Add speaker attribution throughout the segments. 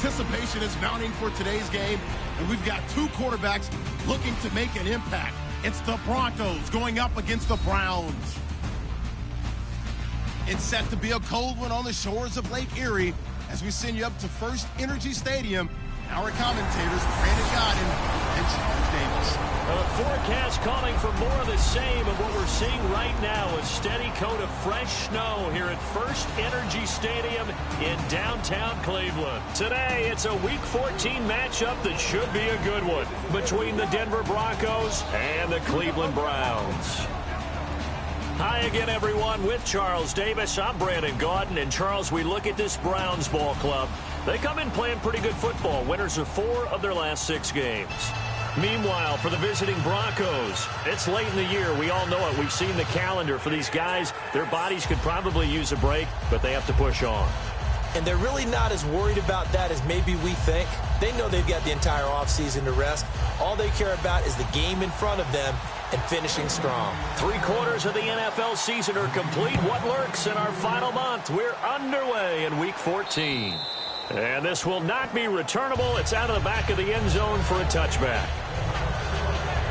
Speaker 1: Anticipation is mounting for today's game, and we've got two quarterbacks looking to make an impact. It's the Broncos going up against the Browns. It's set to be a cold one on the shores of Lake Erie as we send you up to First Energy Stadium. Our commentators, Brandon Godden and Charles Davis.
Speaker 2: A forecast calling for more of the same of what we're seeing right now. A steady coat of fresh snow here at First Energy Stadium in downtown Cleveland. Today, it's a Week 14 matchup that should be a good one between the Denver Broncos and the Cleveland Browns. Hi again, everyone. With Charles Davis, I'm Brandon Gaudin. And Charles, we look at this Browns ball club. They come in playing pretty good football. Winners of 4 of their last 6 games. Meanwhile, for the visiting Broncos, it's late in the year. We all know it. We've seen the calendar for these guys. Their bodies could probably use a break, but they have to push on.
Speaker 3: And they're really not as worried about that as maybe we think. They know they've got the entire offseason to rest. All they care about is the game in front of them and finishing strong.
Speaker 2: 3/4 of the NFL season are complete. What lurks in our final month? We're underway in Week 14. And this will not be returnable. It's out of the back of the end zone for a touchback.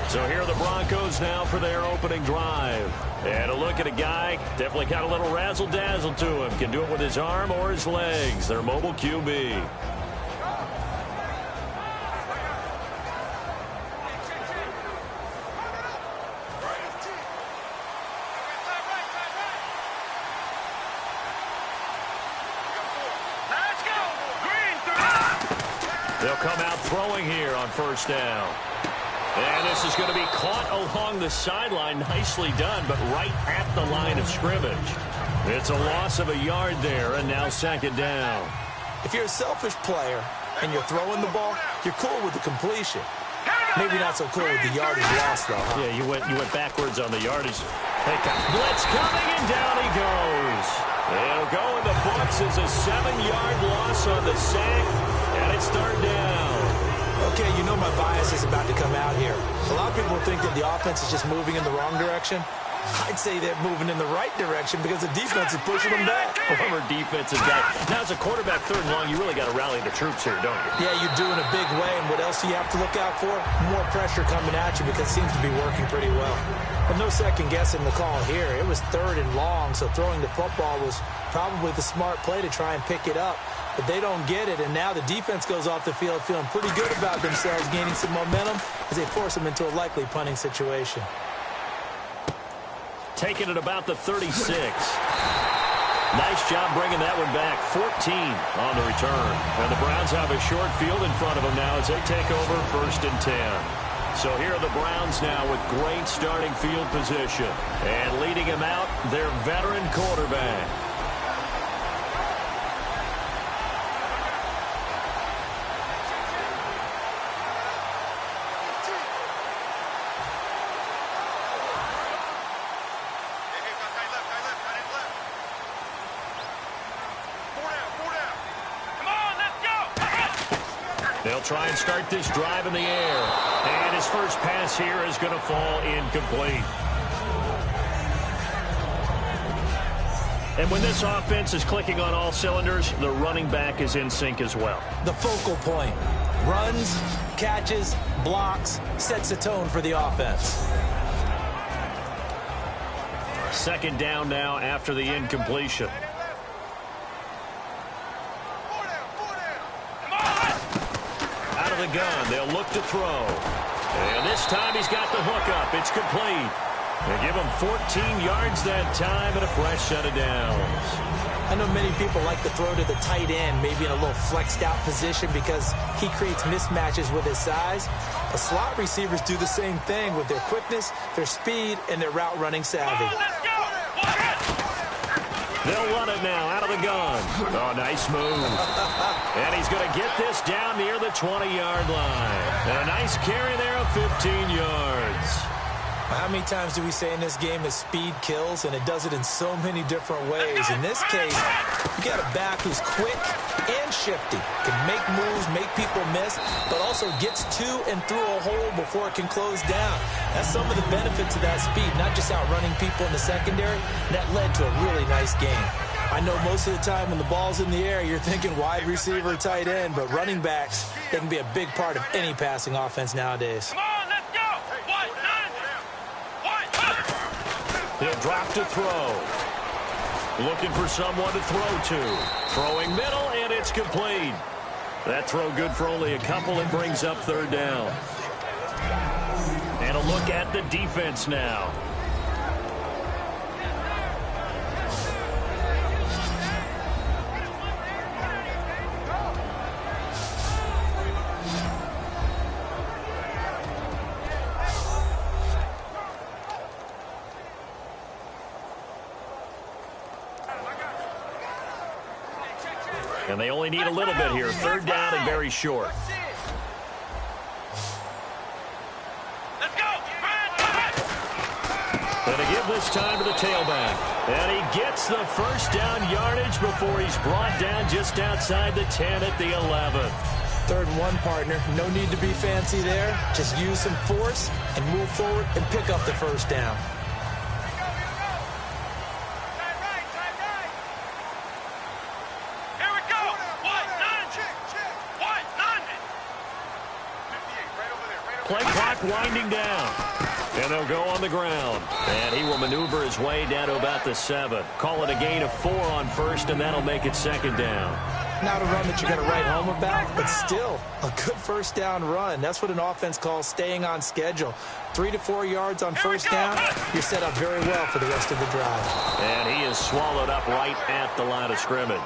Speaker 2: So here are the Broncos now for their opening drive. And a look at a guy, definitely got a little razzle-dazzle to him. Can do it with his arm or his legs. Their mobile QB. They'll come out throwing here on first down. And this is going to be caught along the sideline. Nicely done, but right at the line of scrimmage. It's a loss of a yard there, and now second down.
Speaker 3: If you're a selfish player and you're throwing the ball, you're cool with the completion. Maybe not so cool with the yardage loss, though, huh?
Speaker 2: Yeah, you went backwards on the yardage. Blitz coming, and down he goes. It'll go in the books as a 7-yard loss on the sack, and it's third down.
Speaker 3: Okay, you know my bias is about to come out here. A lot of people think that the offense is just moving in the wrong direction. I'd say they're moving in the right direction because the defense is pushing them back.
Speaker 2: Former defensive guy. Now, as a quarterback, third and long, you really got to rally the troops here, don't you?
Speaker 3: Yeah, you do in a big way. And what else do you have to look out for? More pressure coming at you because it seems to be working pretty well. But no second guessing the call here. It was third and long, so throwing the football was probably the smart play to try and pick it up. But they don't get it, and now the defense goes off the field feeling pretty good about themselves, gaining some momentum as they force them into a likely punting situation.
Speaker 2: Taking it about the 36. Nice job bringing that one back. 14 on the return. And the Browns have a short field in front of them now as they take over first and 10. So here are the Browns now with great starting field position. And leading him out, their veteran quarterback. They'll try and start this drive in the air. And his first pass here is going to fall incomplete. And when this offense is clicking on all cylinders, the running back is in sync as well.
Speaker 3: The focal point. Runs, catches, blocks, sets the tone for the offense.
Speaker 2: Second down now after the incompletion. The gun. They'll look to throw. And this time he's got the hook up. It's complete. They give him 14 yards that time and a fresh set of downs.
Speaker 3: I know many people like to throw to the tight end, maybe in a little flexed out position because he creates mismatches with his size. But slot receivers do the same thing with their quickness, their speed, and their route running savvy.
Speaker 2: They'll run it now out of the gun. Oh, nice move. And he's going to get this down near the 20-yard line. And a nice carry there of 15 yards.
Speaker 3: How many times do we say in this game that speed kills, and it does it in so many different ways? In this case, you got a back who's quick and shifty, can make moves, make people miss, but also gets to and through a hole before it can close down. That's some of the benefits of that speed, not just outrunning people in the secondary. That led to a really nice game. I know most of the time when the ball's in the air, you're thinking wide receiver, tight end, but running backs, they can be a big part of any passing offense nowadays.
Speaker 2: Come on, let's go. He'll drop to throw. Looking for someone to throw to. Throwing middle, and it's complete. That throw good for only a couple. It brings up third down. And a look at the defense now. And they only need a little bit here. Third down and very short. Let's go. And to give this time to the tailback. And he gets the first down yardage before he's brought down just outside the 10 at the 11.
Speaker 3: 3rd and 1, partner. No need to be fancy there. Just use some force and move forward and pick up the first down.
Speaker 2: Play clock winding down. And they'll go on the ground. And he will maneuver his way down to about the 7. Call it a gain of 4 on first, and that'll make it 2nd down.
Speaker 3: Not a run that you're going to write home about, but still a good first down run. That's what an offense calls staying on schedule. 3 to 4 yards on first down, you're set up very well for the rest of the drive.
Speaker 2: And he is swallowed up right at the line of scrimmage.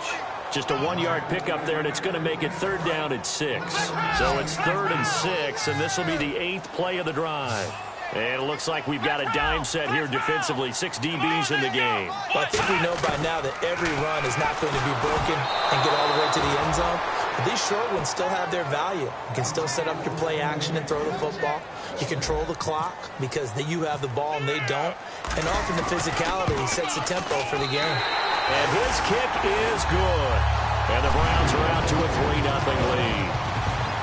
Speaker 2: Just a 1-yard pickup there, and it's going to make it 3rd down at 6. So it's 3rd and 6, and this will be the 8th play of the drive. And it looks like we've got a dime set here defensively. 6 DBs in the game.
Speaker 3: Well, I think we know by now that every run is not going to be broken and get all the way to the end zone. But these short ones still have their value. You can still set up your play action and throw the football. You control the clock because you have the ball and they don't. And often the physicality sets the tempo for the game.
Speaker 2: And his kick is good. And the Browns are out to a 3-0 lead.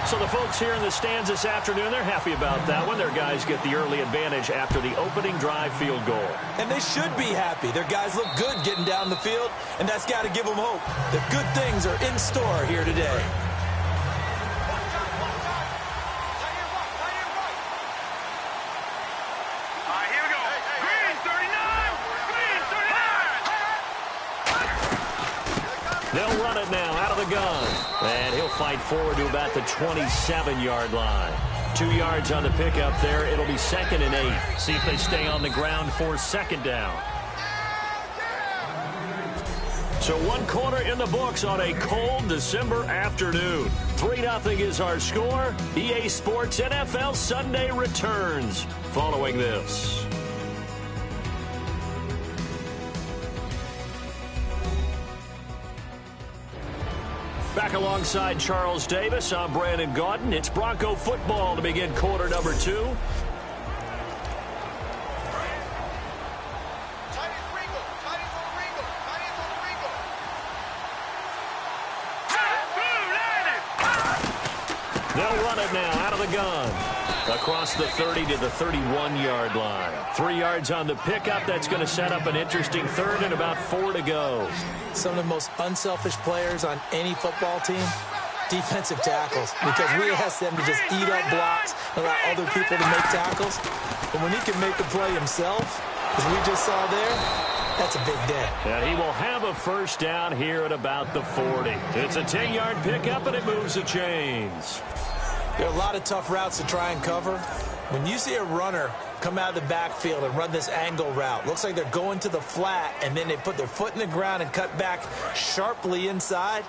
Speaker 2: So the folks here in the stands this afternoon, they're happy about that one. Their guys get the early advantage after the opening drive field goal.
Speaker 3: And they should be happy. Their guys look good getting down the field, and that's got to give them hope. The good things are in store here today.
Speaker 2: They'll run it now out of the gun. And he'll fight forward to about the 27-yard line. 2 yards on the pickup there. It'll be 2nd and 8. See if they stay on the ground for 2nd down. So 1 quarter in the books on a cold December afternoon. 3-0 is our score. EA Sports NFL Sunday returns following this. Back alongside Charles Davis, I'm Brandon Gaudin. It's Bronco football to begin quarter number 2. They'll run it now out of the gun. Across the 30 to the 31-yard line. 3 yards on the pickup. That's going to set up an interesting 3rd and about 4 to go.
Speaker 3: Some of the most unselfish players on any football team, defensive tackles, because we ask them to just eat up blocks and allow other people to make tackles. But when he can make a play himself, as we just saw there, that's a big day.
Speaker 2: And he will have a first down here at about the 40. It's a 10-yard pickup, and it moves the chains.
Speaker 3: There are a lot of tough routes to try and cover. When you see a runner come out of the backfield and run this angle route, looks like they're going to the flat, and then they put their foot in the ground and cut back sharply inside,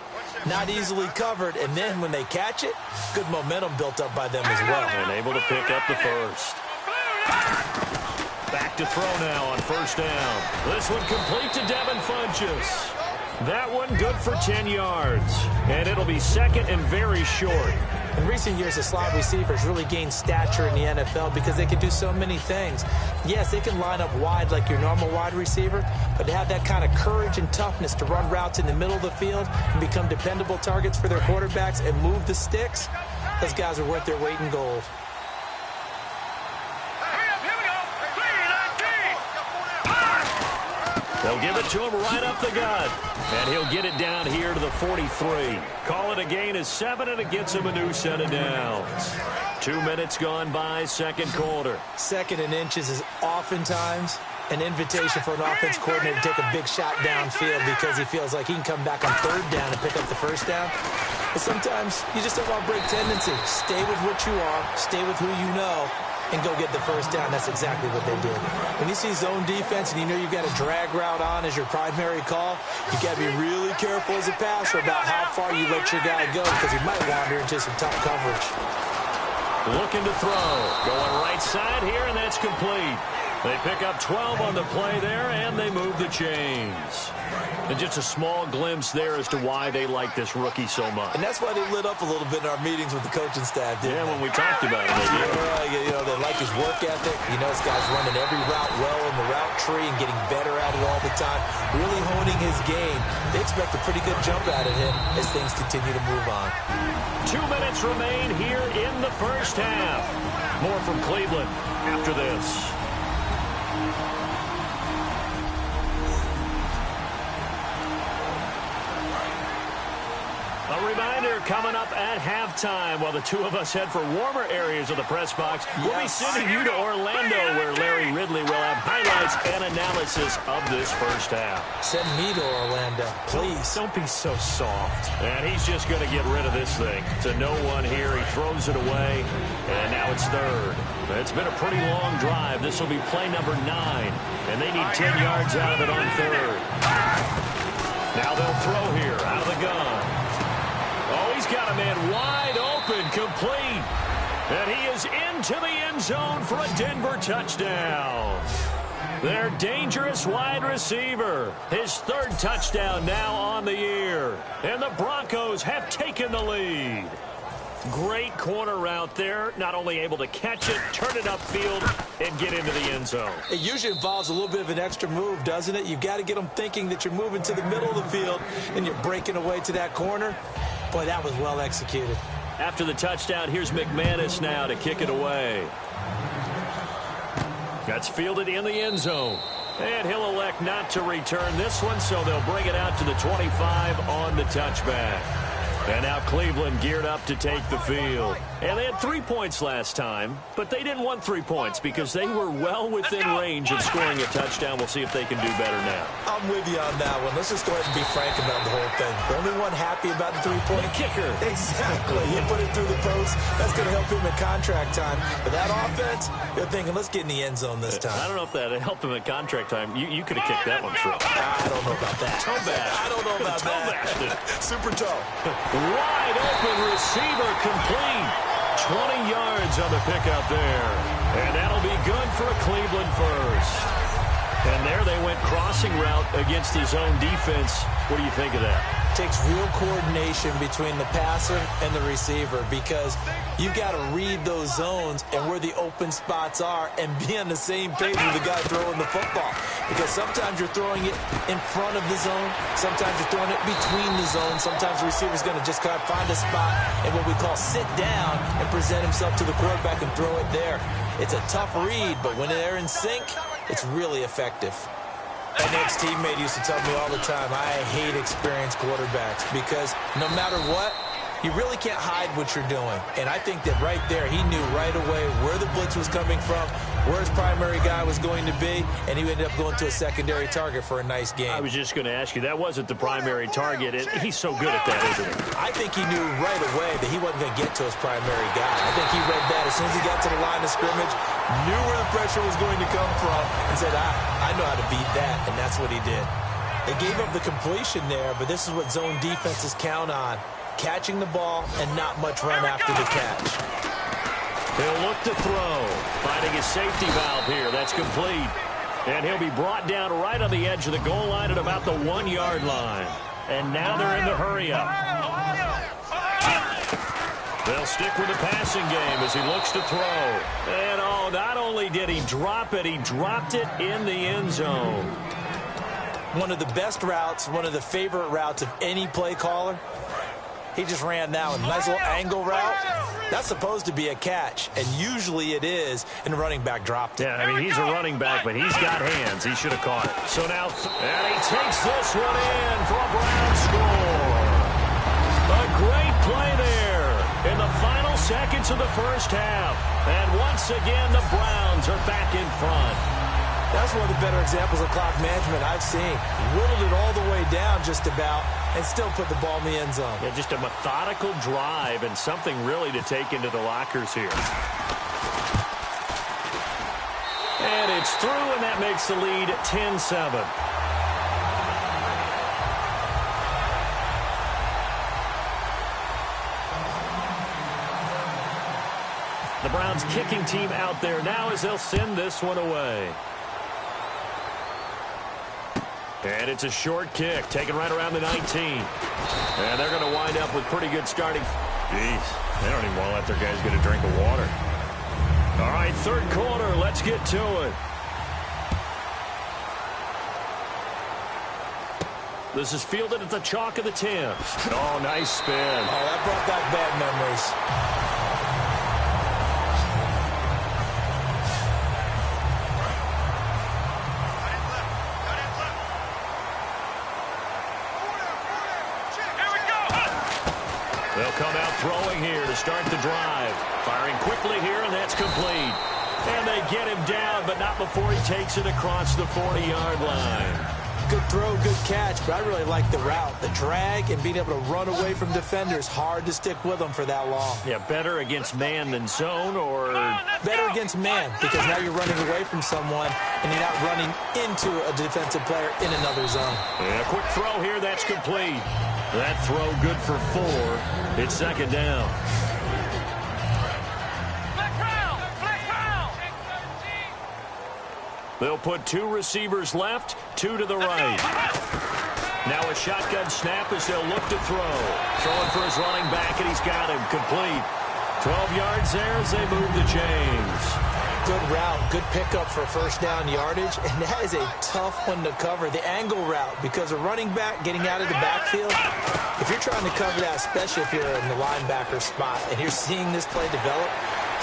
Speaker 3: not easily covered, and then when they catch it, good momentum built up by them as well.
Speaker 2: And able to pick up the first. Back to throw now on first down. This one complete to Devin Funchess. That one good for 10 yards. And it'll be 2nd and very short.
Speaker 3: In recent years, the slot receivers really gained stature in the NFL because they can do so many things. Yes, they can line up wide like your normal wide receiver, but to have that kind of courage and toughness to run routes in the middle of the field and become dependable targets for their quarterbacks and move the sticks, those guys are worth their weight in gold.
Speaker 2: They'll give it to him right up the gut. And he'll get it down here to the 43. Call it a gain of 7, and it gets him a new set of downs. 2 minutes gone by, second quarter.
Speaker 3: Second and inches is oftentimes an invitation for an offense coordinator to take a big shot downfield because he feels like he can come back on third down and pick up the first down. But sometimes you just don't want to break tendency. Stay with what you are, stay with who you know, and go get the first down. That's exactly what they did. When you see zone defense and you know you've got a drag route on as your primary call, you got to be really careful as a passer about how far you let your guy go because he might wander into some tough coverage.
Speaker 2: Looking to throw. Going right side here, and that's complete. They pick up 12 on the play there, and they move the chains. And just a small glimpse there as to why they like this rookie so much.
Speaker 3: And that's why they lit up a little bit in our meetings with the coaching staff, didn't they?
Speaker 2: When we talked about it.
Speaker 3: You know, they like his work ethic. You know, this guy's running every route well in the route tree and getting better at it all the time, really honing his game. They expect a pretty good jump out of him as things continue to move on.
Speaker 2: 2 minutes remain here in the first half. More from Cleveland after this. A reminder coming up at halftime while the two of us head for warmer areas of the press box. We'll be sending you to Orlando where Larry Ridley will have highlights and analysis of this first half.
Speaker 3: Send me to Orlando, please.
Speaker 2: Don't be so soft. And he's just going to get rid of this thing. To no one here. He throws it away. And now it's third. It's been a pretty long drive. This will be play number 9. And they need 10 yards out of it on third. Now they'll throw here out of the gun. Oh, he's got a man wide open, complete. And he is into the end zone for a Denver touchdown. Their dangerous wide receiver. His third touchdown now on the year. And the Broncos have taken the lead. Great corner route there. Not only able to catch it, turn it upfield, and get into the end zone.
Speaker 3: It usually involves a little bit of an extra move, doesn't it? You've got to get them thinking that you're moving to the middle of the field and you're breaking away to that corner. Boy, that was well executed.
Speaker 2: After the touchdown, here's McManus now to kick it away. That's fielded in the end zone. And he'll elect not to return this one, so they'll bring it out to the 25 on the touchback. And now Cleveland geared up to take the field. And they had 3 points last time, but they didn't want 3 points because they were well within range of scoring a touchdown. We'll see if they can do better now.
Speaker 3: I'm with you on that one. Let's just go ahead and be frank about the whole thing. The only one happy about the 3-point
Speaker 2: kicker.
Speaker 3: Exactly. He put it through the post. That's going to help him in contract time. But that offense, they're thinking, let's get in the end zone this time.
Speaker 2: I don't know if that helped him at contract time. You could have kicked that one through.
Speaker 3: I don't know about that.
Speaker 2: Toe bash.
Speaker 3: I don't know about that. Super toe.
Speaker 2: Wide open receiver complete. 20 yards on the pickup there. And that'll be good for a Cleveland first. And there they went crossing route against his own defense. What do you think of that?
Speaker 3: Takes real coordination between the passer and the receiver because you've got to read those zones and where the open spots are and be on the same page with the guy throwing the football. Because sometimes you're throwing it in front of the zone. Sometimes you're throwing it between the zones. Sometimes the receiver's going to just kind of find a spot and what we call sit down and present himself to the quarterback and throw it there. It's a tough read, but when they're in sync, it's really effective. An ex-teammate used to tell me all the time, I hate experienced quarterbacks because no matter what, you really can't hide what you're doing. And I think that right there, he knew right away where the blitz was coming from, where his primary guy was going to be, and he ended up going to a secondary target for a nice game.
Speaker 2: I was just going to ask you, that wasn't the primary target. He's so good at that, isn't he?
Speaker 3: I think he knew right away that he wasn't going to get to his primary guy. I think he read that as soon as he got to the line of scrimmage, knew where the pressure was going to come from, and said, I know how to beat that, and that's what he did. They gave up the completion there, but this is what zone defenses count on. Catching the ball and not much run after the catch.
Speaker 2: He'll look to throw. Finding his safety valve here. That's complete. And he'll be brought down right on the edge of the goal line at about the 1-yard line. And now they're in the hurry-up. They'll stick with the passing game as he looks to throw. And, oh, not only did he drop it, he dropped it in the end zone.
Speaker 3: One of the best routes, one of the favorite routes of any play caller, He just ran that one. Nice little angle route. That's supposed to be a catch, and usually it is, and the running back dropped it.
Speaker 2: Yeah, I mean, he's a running back, but he's got hands. He should have caught it. So now, and he takes this one in for a Brown score. A great play there in the final seconds of the first half. And once again, the Browns are back in front.
Speaker 3: That's one of the better examples of clock management I've seen. Whittled it all the way down just about and still put the ball in the end zone.
Speaker 2: Yeah, just a methodical drive and something really to take into the lockers here. And it's through, and that makes the lead 10-7. The Browns kicking team out there now as they'll send this one away. And it's a short kick, taken right around the 19. And they're going to wind up with pretty good starting. Jeez, they don't even want to let their guys get a drink of water. All right, third quarter, let's get to it. This is fielded at the chalk of the 10. Oh, nice spin.
Speaker 3: Oh, that brought back bad memories.
Speaker 2: They'll come out throwing here to start the drive. Firing quickly here, and that's complete. And they get him down, but not before he takes it across the 40-yard line.
Speaker 3: Good throw, good catch, but I really like the route. The drag and being able to run away from defenders, hard to stick with them for that long.
Speaker 2: Yeah, better against man than zone, or
Speaker 3: better against man, because now you're running away from someone and you're not running into a defensive player in another zone.
Speaker 2: And a quick throw here, that's complete. That throw good for 4. It's second down. They'll put 2 receivers left, 2 to the right. Now a shotgun snap as they'll look to throw. Throwing for his running back, and he's got him. Complete. 12 yards there as they move the chains.
Speaker 3: Good route, good pickup for first down yardage, and that is a tough one to cover, the angle route, because a running back getting out of the backfield, if you're trying to cover that, especially if you're in the linebacker spot and you're seeing this play develop,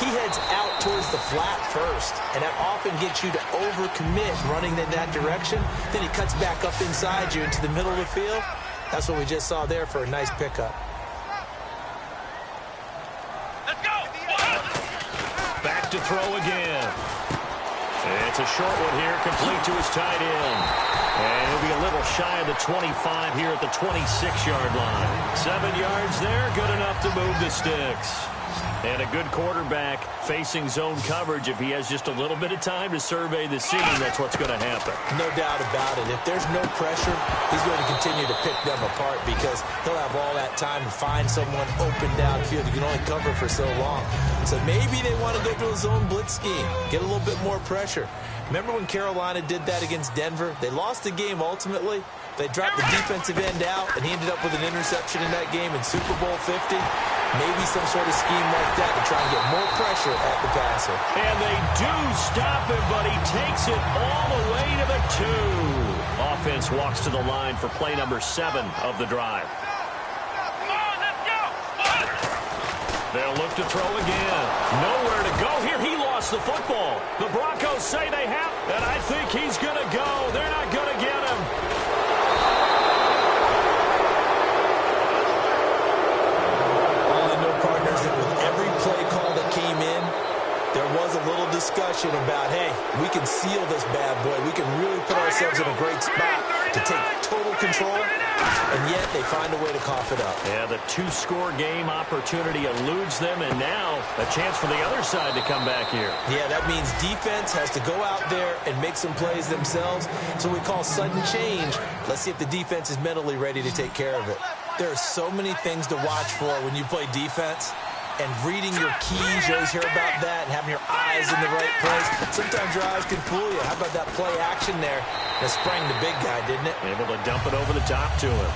Speaker 3: he heads out towards the flat first, and that often gets you to overcommit running in that direction. Then he cuts back up inside you into the middle of the field. That's what we just saw there for a nice pickup.
Speaker 2: Back to throw again. It's a short one here, complete to his tight end. And he'll be a little shy of the 25 here at the 26-yard line. 7 yards there, good enough to move the sticks. And a good quarterback facing zone coverage. If he has just a little bit of time to survey the scene, that's what's going to happen.
Speaker 3: No doubt about it. If there's no pressure, he's going to continue to pick them apart because he'll have all that time to find someone open downfield. You can only cover for so long. So maybe they want to go to a zone blitz scheme, get a little bit more pressure. Remember when Carolina did that against Denver? They lost the game ultimately. They dropped the defensive end out, and he ended up with an interception in that game in Super Bowl 50. Maybe some sort of scheme like that to try and get more pressure at the passer.
Speaker 2: And they do stop him, but he takes it all the way to the 2. Offense walks to the line for play number 7 of the drive. They'll look to throw again. Nowhere to go here. He lost the football. The Broncos say they have, and I think he's going to go. They're not going to get him.
Speaker 3: Discussion about, hey, we can seal this bad boy. We can really put ourselves in a great spot to take total control, and yet they find a way to cough it up.
Speaker 2: Yeah, the 2-score game opportunity eludes them, and now a chance for the other side to come back here.
Speaker 3: Yeah, that means defense has to go out there and make some plays themselves. So we call sudden change. Let's see if the defense is mentally ready to take care of it. There are so many things to watch for when you play defense. And reading your keys, you always hear about that, and having your eyes in the right place. Sometimes your eyes can fool you. How about that play action there? That sprang the big guy, didn't it?
Speaker 2: Able to dump it over the top to him.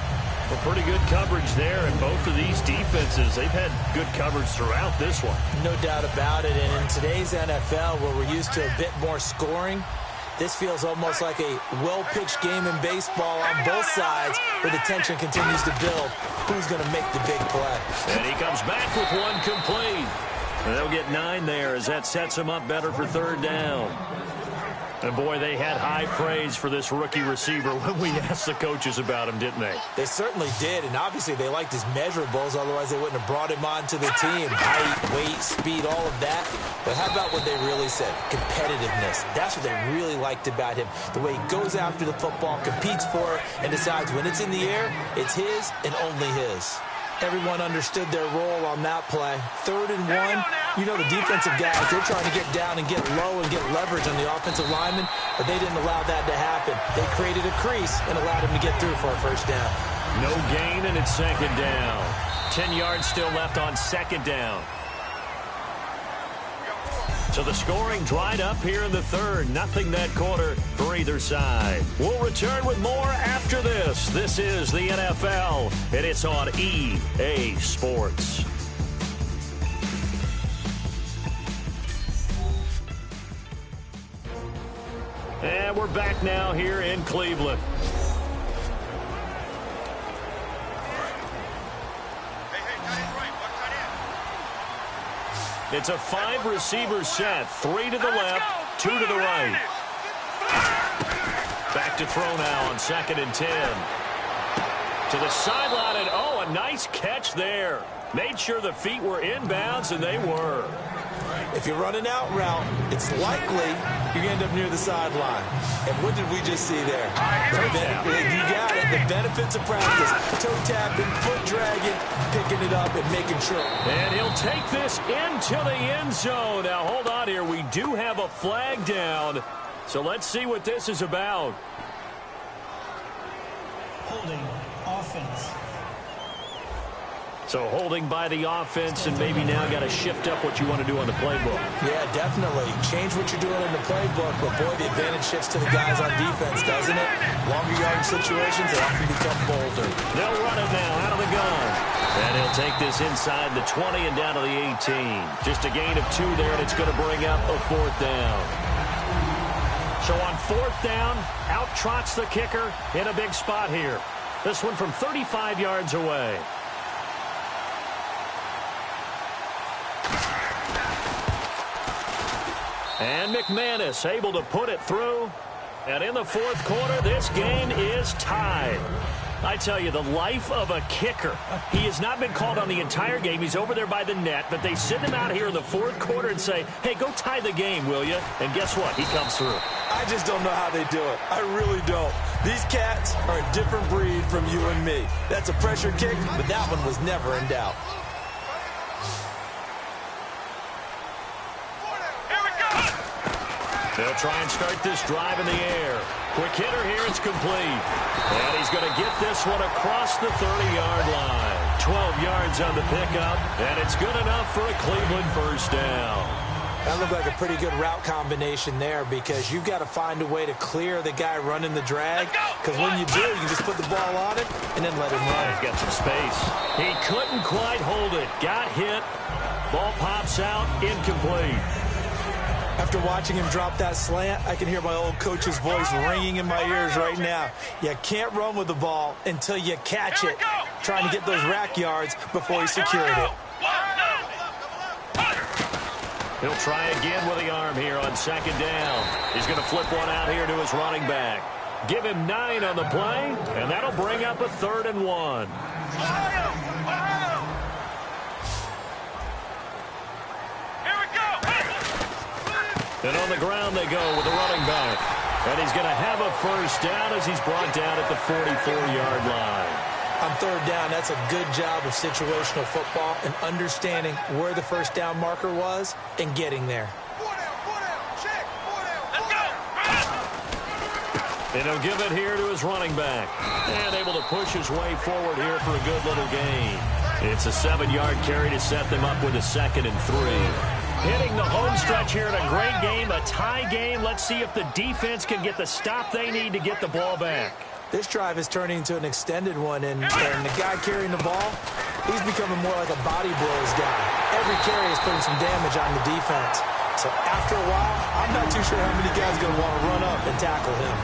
Speaker 2: Well, pretty good coverage there, and both of these defenses, they've had good coverage throughout this one.
Speaker 3: No doubt about it, and in today's NFL, where we're used to a bit more scoring, This feels almost like a well-pitched game in baseball on both sides where the tension continues to build. Who's going to make the big play?
Speaker 2: And he comes back with one complete. And they'll get 9 there as that sets him up better for third down. And, boy, they had high praise for this rookie receiver when we asked the coaches about him, didn't they?
Speaker 3: They certainly did, and obviously they liked his measurables, otherwise they wouldn't have brought him onto the team. Height, weight, speed, all of that. But how about what they really said? Competitiveness. That's what they really liked about him. The way he goes after the football, competes for it, and decides when it's in the air, it's his and only his. Everyone understood their role on that play. 3rd and 1. You know the defensive guys, they're trying to get down and get low and get leverage on the offensive lineman, but they didn't allow that to happen. They created a crease and allowed him to get through for a first down.
Speaker 2: No gain, and it's 2nd down. 10 yards still left on 2nd down. So the scoring dried up here in the 3rd. Nothing that quarter for either side. We'll return with more after this. This is the NFL, and it's on EA Sports. And we're back now here in Cleveland. It's a 5-receiver set. 3 to the left, 2 to the right. Back to throw now on 2nd and 10. To the sideline, and a nice catch there. Made sure the feet were inbounds, and they were.
Speaker 3: If you're running out route, it's likely you're going to end up near the sideline. And what did we just see there? You got it. The benefits of practice. Toe tapping, foot dragging, picking it up, and making sure.
Speaker 2: And he'll take this into the end zone. Now, hold on here. We do have a flag down. So let's see what this is about.
Speaker 4: Holding offense.
Speaker 2: So holding by the offense, and maybe now got to shift up what you want to do on the playbook.
Speaker 3: Yeah, definitely. Change what you're doing in the playbook, but boy, the advantage shifts to the guys on defense, doesn't it? Longer yardage situations, they often become bolder.
Speaker 2: They'll run it now out of the gun. And he'll take this inside the 20 and down to the 18. Just a gain of 2 there, and it's going to bring up a 4th down. So on 4th down, out trots the kicker in a big spot here. This one from 35 yards away. And McManus able to put it through. And in the 4th quarter, this game is tied. I tell you, the life of a kicker. He has not been called on the entire game. He's over there by the net, but they send him out here in the 4th quarter and say, hey, go tie the game, will you? And guess what? He comes through.
Speaker 3: I just don't know how they do it. I really don't. These cats are a different breed from you and me. That's a pressure kick, but that one was never in doubt.
Speaker 2: They'll try and start this drive in the air. Quick hitter here, it's complete. And he's going to get this one across the 30-yard line. 12 yards on the pickup, and it's good enough for a Cleveland first down.
Speaker 3: That looked like a pretty good route combination there because you've got to find a way to clear the guy running the drag. Because when you do, you just put the ball on it and then let him run.
Speaker 2: He's got some space. He couldn't quite hold it. Got hit. Ball pops out, incomplete.
Speaker 3: After watching him drop that slant, I can hear my old coach's voice ringing in my ears right now. You can't run with the ball until you catch it. Trying to get those rack yards before he secured it.
Speaker 2: He'll try again with the arm here on 2nd down. He's going to flip one out here to his running back. Give him 9 on the play, and that'll bring up a 3rd and 1. And on the ground they go with the running back. And he's going to have a first down as he's brought down at the 44-yard line.
Speaker 3: On 3rd down, that's a good job of situational football and understanding where the first down marker was and getting there.
Speaker 2: And he'll give it here to his running back. And able to push his way forward here for a good little gain. It's a 7-yard carry to set them up with a 2nd and 3. Hitting the home stretch here in a great game, a tie game. Let's see if the defense can get the stop they need to get the ball back.
Speaker 3: This drive is turning into an extended one, and the guy carrying the ball, he's becoming more like a body blows guy. Every carry is putting some damage on the defense. So after a while, I'm not too sure how many guys are going to want to run up and tackle him.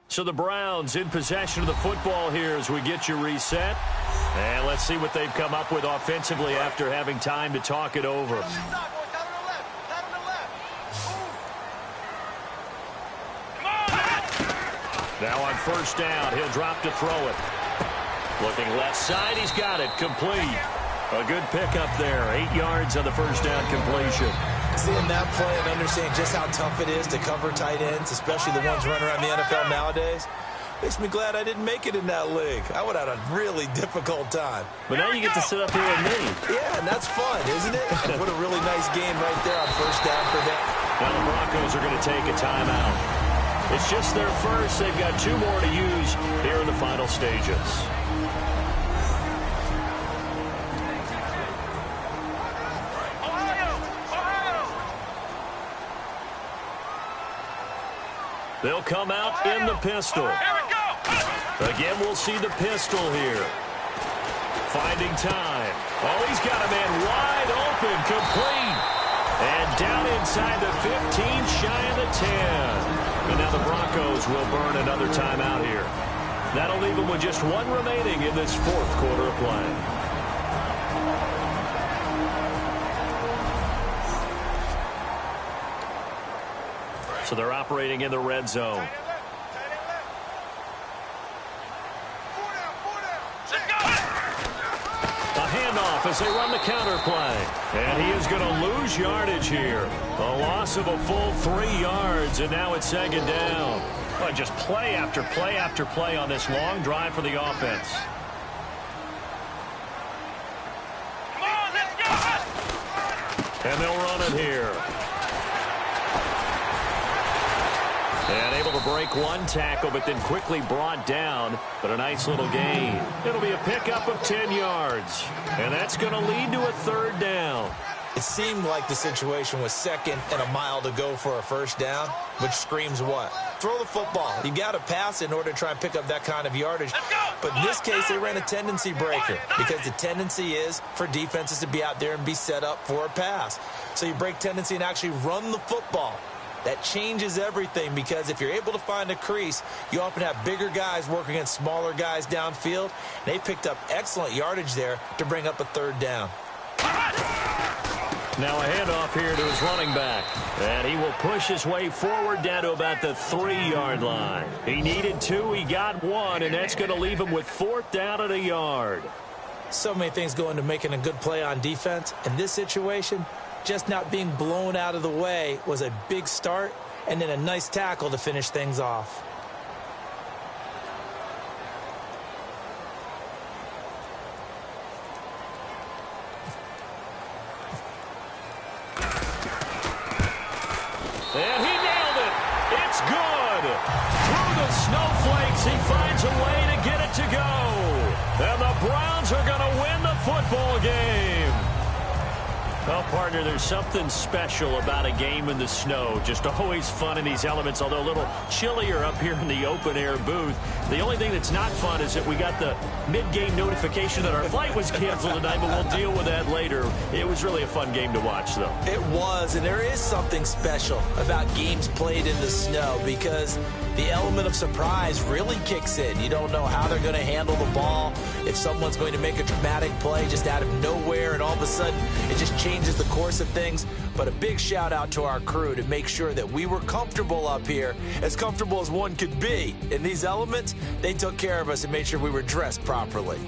Speaker 2: So the Browns in possession of the football here as we get you reset. And let's see what they've come up with offensively after having time to talk it over. Now on first down, he'll drop to throw it. Looking left side, he's got it. Complete. A good pickup there. 8 yards on the first down completion.
Speaker 3: Seeing that play and understanding just how tough it is to cover tight ends, especially the ones running around the NFL nowadays, makes me glad I didn't make it in that league. I would have had a really difficult time.
Speaker 2: But now you get to sit up here with me.
Speaker 3: Yeah, and that's fun, isn't it? And put a really nice game right there on first down for them.
Speaker 2: Now the Broncos are going to take a timeout. It's just their first. They've got 2 more to use here in the final stages. They'll come out in the pistol. Again, we'll see the pistol here. Finding time. Oh, he's got a man wide open, complete. And down inside the 15, shy of the 10. And now the Broncos will burn another timeout here. That'll leave them with just 1 remaining in this 4th quarter of play. So they're operating in the red zone. A handoff as they run the counter play. And he is going to lose yardage here. A loss of a full 3 yards, and now it's 2nd down. Well, just play after play after play on this long drive for the offense.
Speaker 5: Come on, let's go!
Speaker 2: And they'll run it here. And able to break 1 tackle, but then quickly brought down. But a nice little gain. It'll be a pickup of 10 yards. And that's going to lead to a 3rd down.
Speaker 3: It seemed like the situation was 2nd and a mile to go for a first down, which screams what? Throw the football. You got to pass in order to try and pick up that kind of yardage. But in this case, they ran a tendency breaker because the tendency is for defenses to be out there and be set up for a pass. So you break tendency and actually run the football. That changes everything because if you're able to find a crease, you often have bigger guys working against smaller guys downfield. They picked up excellent yardage there to bring up a 3rd down.
Speaker 2: Now a handoff here to his running back. And he will push his way forward down to about the 3-yard line. He needed 2, he got 1, and that's going to leave him with 4th down at a yard.
Speaker 3: So many things go into making a good play on defense. In this situation, just not being blown out of the way was a big start, and then a nice tackle to finish things off.
Speaker 2: And he nailed it. It's good. Through the snowflakes, he finds a way to get it to go. And the Browns are going to win the football game. Well, partner, there's something special about a game in the snow. Just always fun in these elements, although a little chillier up here in the open-air booth. The only thing that's not fun is that we got the mid-game notification that our flight was canceled tonight, but we'll deal with that later. It was really a fun game to watch, though.
Speaker 3: It was, and there is something special about games played in the snow because the element of surprise really kicks in. You don't know how they're going to handle the ball, if someone's going to make a dramatic play just out of nowhere, and all of a sudden it just changes the course of things. But a big shout out to our crew to make sure that we were comfortable up here, as comfortable as one could be. In these elements, they took care of us and made sure we were dressed properly.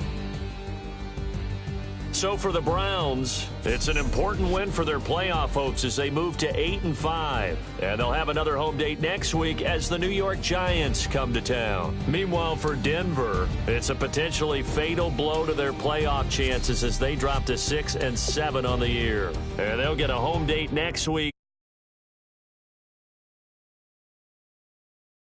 Speaker 2: So for the Browns, it's an important win for their playoff hopes as they move to 8-5. And they'll have another home date next week as the New York Giants come to town. Meanwhile, for Denver, it's a potentially fatal blow to their playoff chances as they drop to 6-7 on the year. And they'll get a home date next week.